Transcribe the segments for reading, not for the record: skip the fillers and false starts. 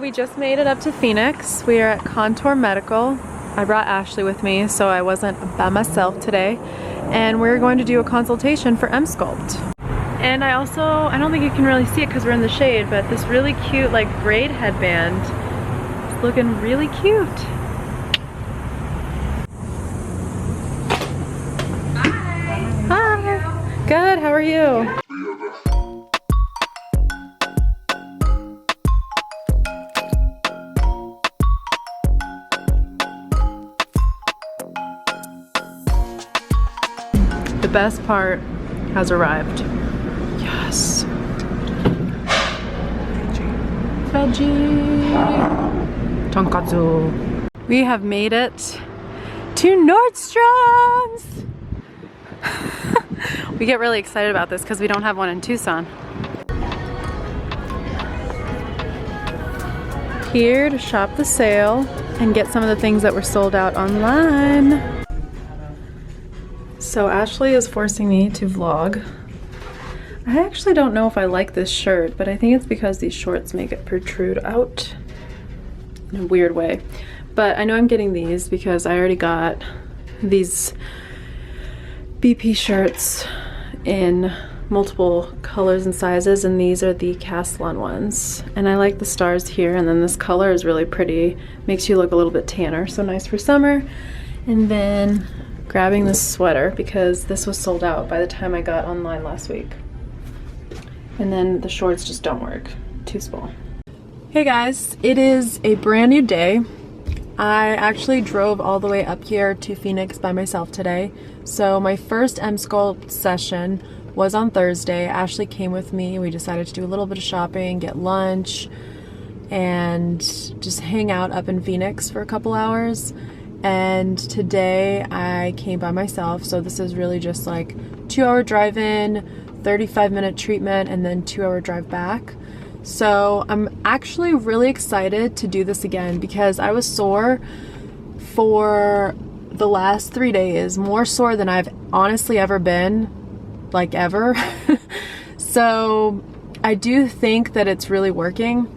we just made it up to Phoenix. We are at Contour Medical. I brought Ashley with me, so I wasn't by myself today. And we're going to do a consultation for Emsculpt. And I don't think you can really see it because we're in the shade, but this really cute like braid headband is looking really cute. Hi. Hi. Good, how are you? The best part has arrived. Yes. Veggie. Tonkatsu. We have made it to Nordstrom's. We get really excited about this because we don't have one in Tucson. Here to shop the sale and get some of the things that were sold out online. So Ashley is forcing me to vlog. I actually don't know if I like this shirt, but I think it's because these shorts make it protrude out in a weird way. But I know I'm getting these because I already got these BP shirts in multiple colors and sizes, and these are the Castellan ones. And I like the stars here, and then this color is really pretty. Makes you look a little bit tanner, so nice for summer. And then grabbing this sweater because this was sold out by the time I got online last week. And then the shorts just don't work, too small. Hey guys, it is a brand new day. I actually drove all the way up here to Phoenix by myself today. So my first Emsculpt session was on Thursday. Ashley came with me. We decided to do a little bit of shopping, get lunch, and just hang out up in Phoenix for a couple hours. And today I came by myself, so this is really just like 2-hour drive in, 35-minute treatment, and then 2-hour drive back. So I'm actually really excited to do this again because I was sore for the last 3 days, more sore than I've honestly ever been, like ever. So I do think that it's really working.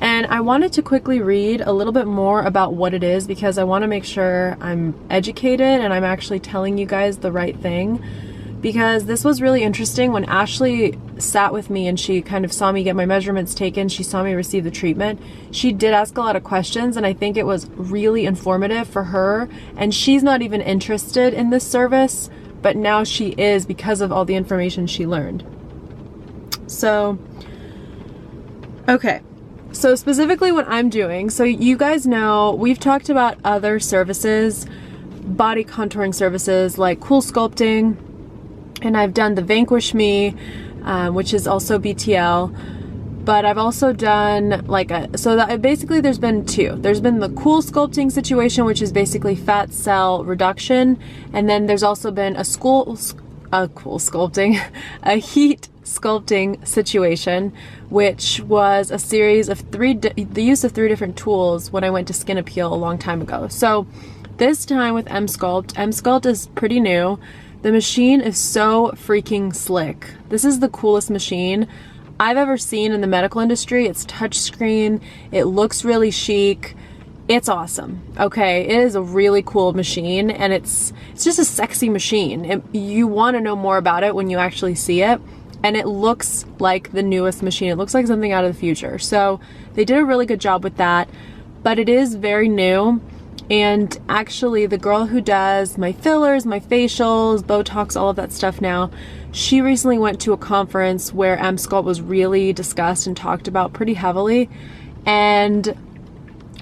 And I wanted to quickly read a little bit more about what it is because I want to make sure I'm educated and I'm actually telling you guys the right thing. Because this was really interesting when Ashley sat with me and she kind of saw me get my measurements taken, she saw me receive the treatment. She did ask a lot of questions, and I think it was really informative for her. And she's not even interested in this service, but now she is because of all the information she learned. So, okay. So specifically what I'm doing, so you guys know, we've talked about other services, body contouring services like Cool Sculpting, and I've done the Vanquish Me, which is also BTL, but I've also done like basically there's been two. There's been the Cool Sculpting situation, which is basically fat cell reduction, and then there's also been a heat sculpting situation, which was a series of the use of 3 different tools when I went to Skin Appeal a long time ago. So this time with Emsculpt is pretty new. The machine is so freaking slick. This is the coolest machine I've ever seen in the medical industry. It's touchscreen, it looks really chic. It's awesome. Okay, it is a really cool machine, and it's just a sexy machine. You want to know more about it when you actually see it, and it looks like the newest machine. It looks like something out of the future. So they did a really good job with that, but it is very new. And actually the girl who does my fillers, my facials, Botox, all of that stuff now, she recently went to a conference where Emsculpt was really discussed and talked about pretty heavily, and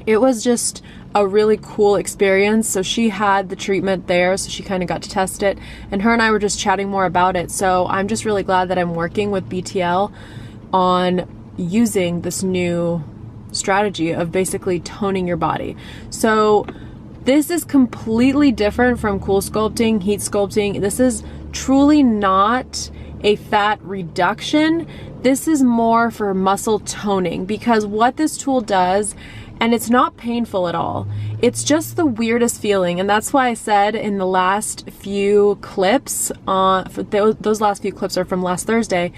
it was just a really cool experience. So she had the treatment there, so she kind of got to test it, and her and I were just chatting more about it. So I'm just really glad that I'm working with BTL on using this new strategy of basically toning your body. So this is completely different from Cool Sculpting, heat sculpting. This is truly not a fat reduction. This is more for muscle toning, because what this tool does, and it's not painful at all, it's just the weirdest feeling. And that's why I said in the last few clips, those last few clips are from last Thursday,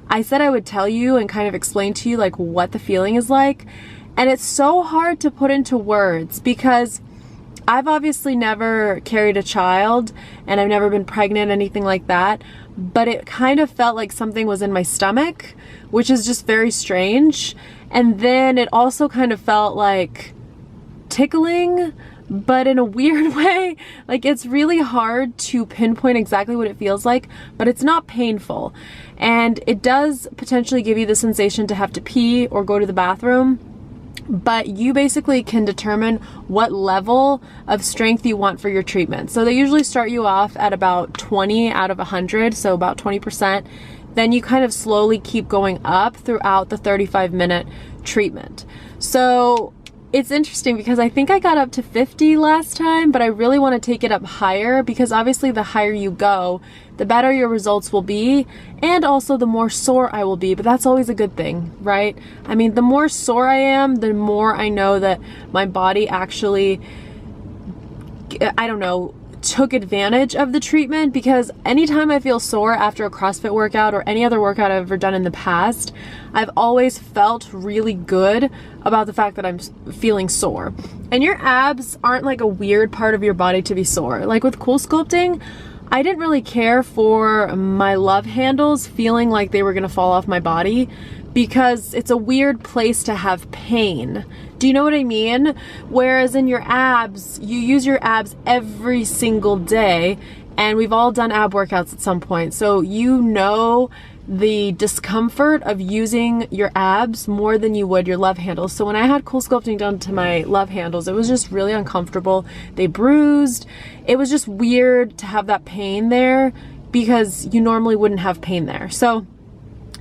I said I would tell you and kind of explain to you like what the feeling is like. And it's so hard to put into words because I've obviously never carried a child and I've never been pregnant, anything like that, but it kind of felt like something was in my stomach, which is just very strange. And then it also kind of felt like tickling, but in a weird way. Like, it's really hard to pinpoint exactly what it feels like, but it's not painful. And it does potentially give you the sensation to have to pee or go to the bathroom, but you basically can determine what level of strength you want for your treatment. So they usually start you off at about 20 out of 100, so about 20%. Then you kind of slowly keep going up throughout the 35-minute treatment. So it's interesting because I think I got up to 50 last time, but I really want to take it up higher because obviously the higher you go, the better your results will be, and also the more sore I will be, but that's always a good thing, right? I mean, the more sore I am, the more I know that my body actually, I don't know, took advantage of the treatment, because anytime I feel sore after a CrossFit workout or any other workout I've ever done in the past, I've always felt really good about the fact that I'm feeling sore. And your abs aren't like a weird part of your body to be sore. Like with cool sculpting, I didn't really care for my love handles feeling like they were gonna fall off my body because it's a weird place to have pain. Do you know what I mean? Whereas in your abs, you use your abs every single day, and we've all done ab workouts at some point. So you know the discomfort of using your abs more than you would your love handles. So when I had cool sculpting done to my love handles, it was just really uncomfortable. They bruised. It was just weird to have that pain there because you normally wouldn't have pain there. So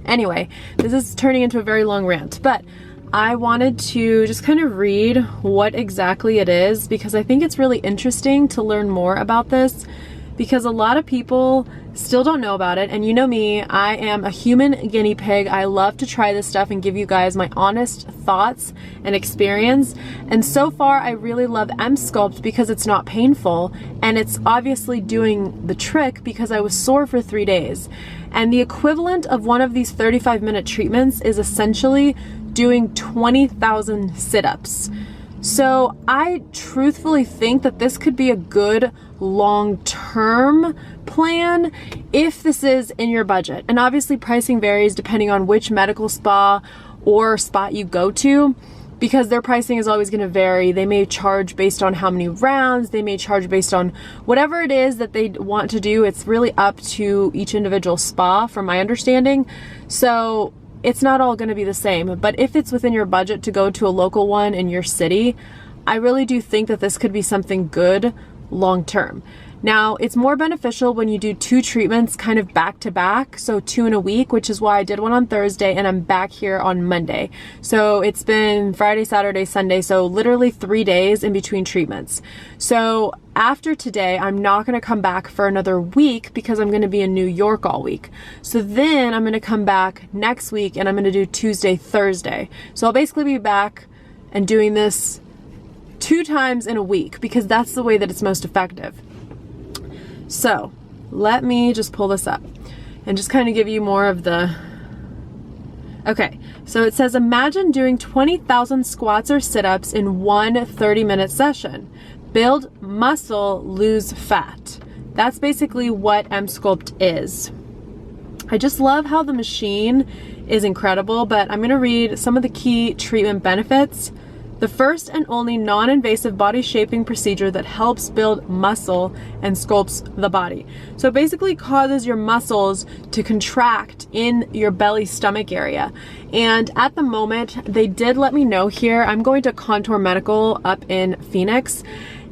anyway, this is turning into a very long rant, but I wanted to just kind of read what exactly it is because I think it's really interesting to learn more about this because a lot of people still don't know about it. And you know me, I am a human guinea pig. I love to try this stuff and give you guys my honest thoughts and experience. And so far, I really love Emsculpt because it's not painful and it's obviously doing the trick because I was sore for 3 days. And the equivalent of one of these 35-minute treatments is essentially doing 20,000 sit-ups. So I truthfully think that this could be a good long-term plan if this is in your budget. And obviously pricing varies depending on which medical spa or spot you go to, because their pricing is always going to vary. They may charge based on how many rounds, they may charge based on whatever it is that they want to do. It's really up to each individual spa from my understanding. So it's not all going to be the same, but if it's within your budget to go to a local one in your city, I really do think that this could be something good long term. Now, it's more beneficial when you do 2 treatments kind of back to back, so 2 in a week, which is why I did one on Thursday and I'm back here on Monday. So it's been Friday, Saturday, Sunday, so literally 3 days in between treatments. So after today, I'm not going to come back for another week because I'm going to be in New York all week. So then I'm going to come back next week and I'm going to do Tuesday, Thursday. So I'll basically be back and doing this 2 times in a week because that's the way that it's most effective. So let me just pull this up and just kind of give you more of the, okay. So it says, imagine doing 20,000 squats or sit-ups in one 30-minute session. Build muscle, lose fat. That's basically what Emsculpt is. I just love how the machine is incredible, but I'm gonna read some of the key treatment benefits. The first and only non-invasive body shaping procedure that helps build muscle and sculpts the body. So it basically causes your muscles to contract in your belly stomach area. And at the moment, they did let me know here, I'm going to Contour Medical up in Phoenix,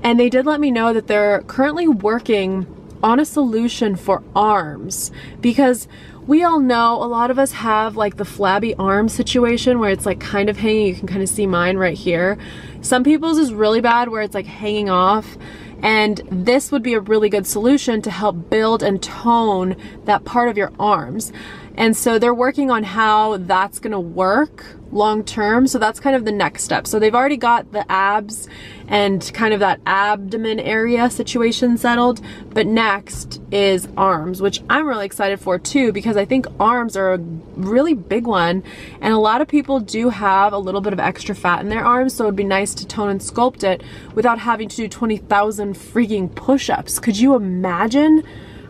and they did let me know that they're currently working on a solution for arms because we all know a lot of us have like the flabby arm situation where it's like kind of hanging. You can kind of see mine right here. Some people's is really bad where it's like hanging off, and this would be a really good solution to help build and tone that part of your arms. And so they're working on how that's gonna work long term. So that's kind of the next step. So they've already got the abs and kind of that abdomen area situation settled. But next is arms, which I'm really excited for too, because I think arms are a really big one. And a lot of people do have a little bit of extra fat in their arms. So it'd be nice to tone and sculpt it without having to do 20,000 freaking push-ups. Could you imagine?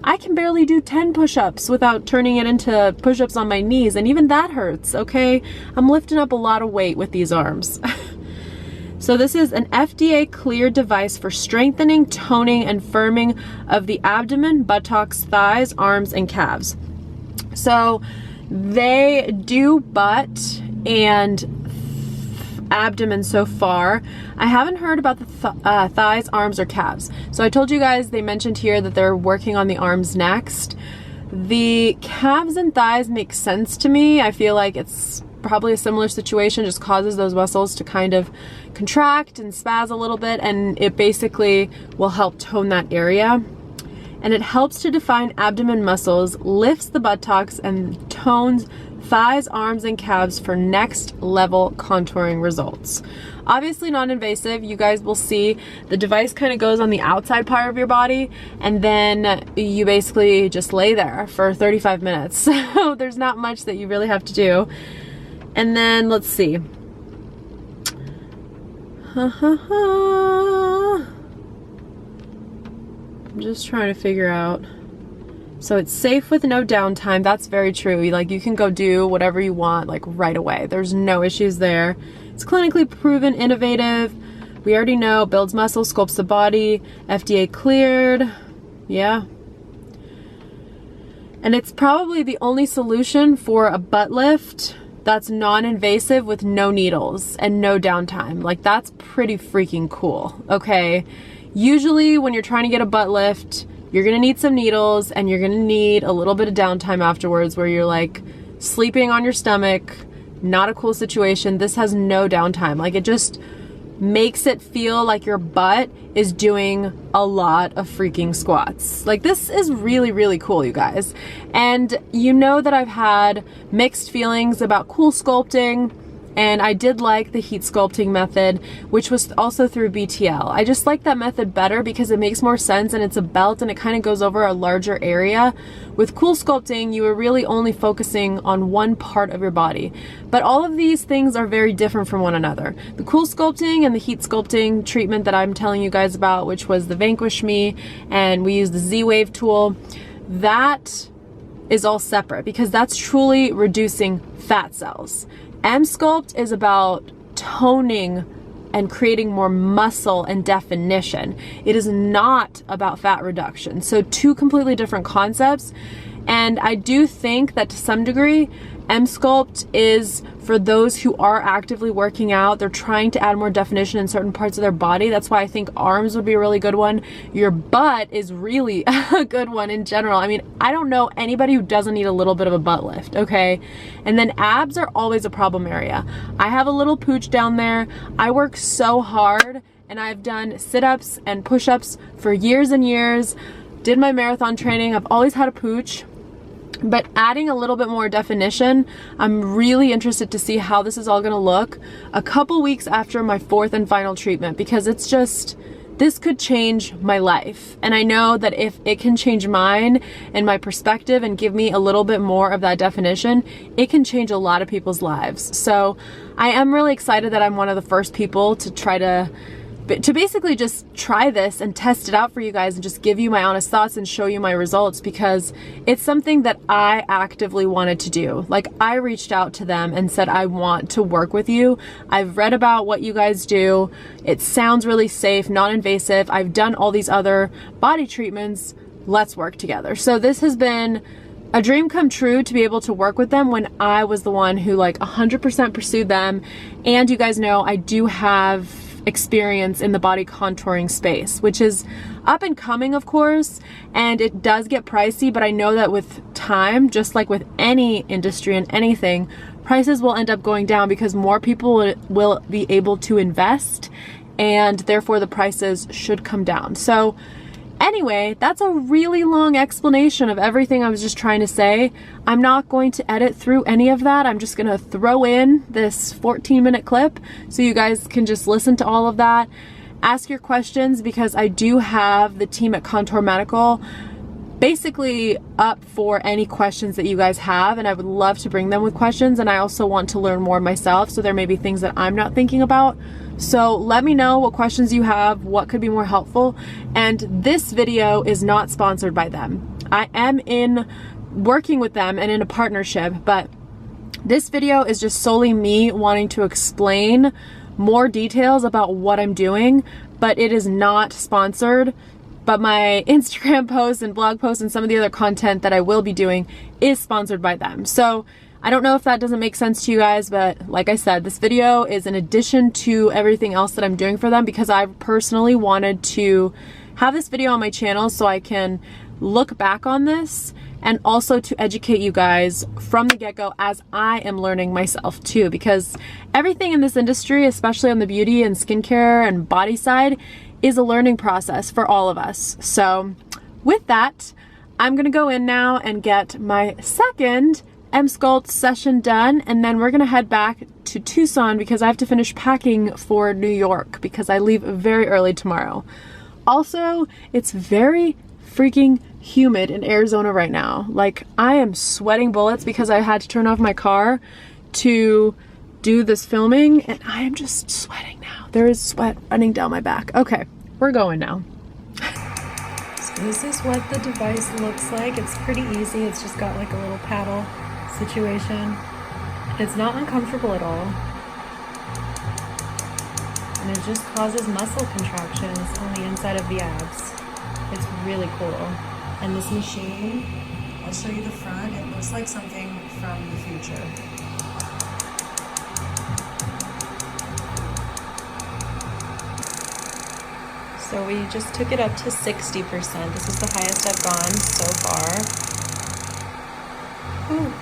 I can barely do 10 push-ups without turning it into push-ups on my knees, and even that hurts, okay? I'm lifting up a lot of weight with these arms. So this is an FDA cleared device for strengthening, toning, and firming of the abdomen, buttocks, thighs, arms, and calves. So they do butt and abdomen so far. I haven't heard about the thighs, arms, or calves. So I told you guys, they mentioned here that they're working on the arms next. The calves and thighs make sense to me. I feel like it's probably a similar situation, just causes those muscles to kind of contract and spaz a little bit, and it basically will help tone that area. And it helps to define abdomen muscles, lifts the buttocks, and tones thighs, arms, and calves for next level contouring results. Obviously non-invasive. You guys will see the device kind of goes on the outside part of your body, and then you basically just lay there for 35 minutes. So there's not much that you really have to do. And then let's see. I'm just trying to figure out. So it's safe with no downtime. That's very true. Like, you can go do whatever you want, like, right away. There's no issues there. It's clinically proven, innovative. We already know, builds muscle, sculpts the body, FDA cleared. Yeah. And it's probably the only solution for a butt lift that's non-invasive with no needles and no downtime. Like, that's pretty freaking cool, okay? Usually when you're trying to get a butt lift, you're gonna need some needles and you're gonna need a little bit of downtime afterwards where you're like sleeping on your stomach. Not a cool situation. This has no downtime. Like, it just makes it feel like your butt is doing a lot of freaking squats. Like, this is really, really cool, you guys. And you know that I've had mixed feelings about cool sculpting, and I did like the heat sculpting method, which was also through BTL. I just like that method better because it makes more sense, and it's a belt and it kind of goes over a larger area. With cool sculpting, you are really only focusing on one part of your body. But all of these things are very different from one another. The cool sculpting and the heat sculpting treatment that I'm telling you guys about, which was the Vanquish Me, and we used the Z-Wave tool, that is all separate because that's truly reducing fat cells. Emsculpt is about toning and creating more muscle and definition. It is not about fat reduction. So two completely different concepts. And I do think that to some degree, Emsculpt is for those who are actively working out. They're trying to add more definition in certain parts of their body. That's why I think arms would be a really good one. Your butt is really a good one in general. I mean, I don't know anybody who doesn't need a little bit of a butt lift, okay? And then abs are always a problem area. I have a little pooch down there. I work so hard, and I've done sit-ups and push-ups for years and years. Did my marathon training. I've always had a pooch. But adding a little bit more definition, I'm really interested to see how this is all gonna look a couple weeks after my 4th and final treatment, because it's just, this could change my life. And I know that if it can change mine and my perspective and give me a little bit more of that definition, it can change a lot of people's lives. So I am really excited that I'm one of the first people to try to basically just try this and test it out for you guys and just give you my honest thoughts and show you my results, because it's something that I actively wanted to do. Like, I reached out to them and said, I want to work with you. I've read about what you guys do. It sounds really safe, non-invasive. I've done all these other body treatments. Let's work together. So this has been a dream come true to be able to work with them when I was the one who like 100% pursued them. And you guys know I do have experience in the body contouring space, which is up and coming, of course, and it does get pricey, but I know that with time, just like with any industry and anything, prices will end up going down because more people will be able to invest, and therefore the prices should come down. So Anyway, that's a really long explanation of everything I was just trying to say. I'm not going to edit through any of that. I'm just gonna throw in this 14-minute clip so you guys can just listen to all of that. Ask your questions, because I do have the team at Contour Medical basically up for any questions that you guys have, and I would love to bring them with questions. And I also want to learn more myself, so there may be things that I'm not thinking about. So let me know what questions you have, what could be more helpful. And this video is not sponsored by them. I am working with them and in a partnership, but this video is just solely me wanting to explain more details about what I'm doing, but it is not sponsored. But my Instagram posts and blog posts and some of the other content that I will be doing is sponsored by them. So I don't know if that doesn't make sense to you guys, but like I said, this video is in addition to everything else that I'm doing for them, because I personally wanted to have this video on my channel so I can look back on this and also to educate you guys from the get-go as I am learning myself too, because everything in this industry, especially on the beauty and skincare and body side, is a learning process for all of us. So with that, I'm gonna go in now and get my second Emsculpt session done, and then we're gonna head back to Tucson because I have to finish packing for New York because I leave very early tomorrow. Also, it's very freaking humid in Arizona right now. Like, I am sweating bullets because I had to turn off my car to do this filming, and I am just sweating now. There is sweat running down my back. Okay, we're going now. So this is what the device looks like. It's pretty easy. It's just got like a little paddle situation. It's not uncomfortable at all. And it just causes muscle contractions on the inside of the abs. It's really cool. And this machine, I'll show you the front. It looks like something from the future. So we just took it up to 60%. This is the highest I've gone so far. Ooh.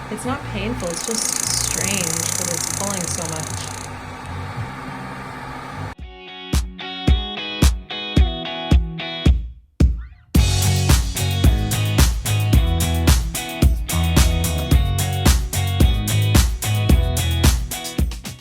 It's not painful, it's just strange for this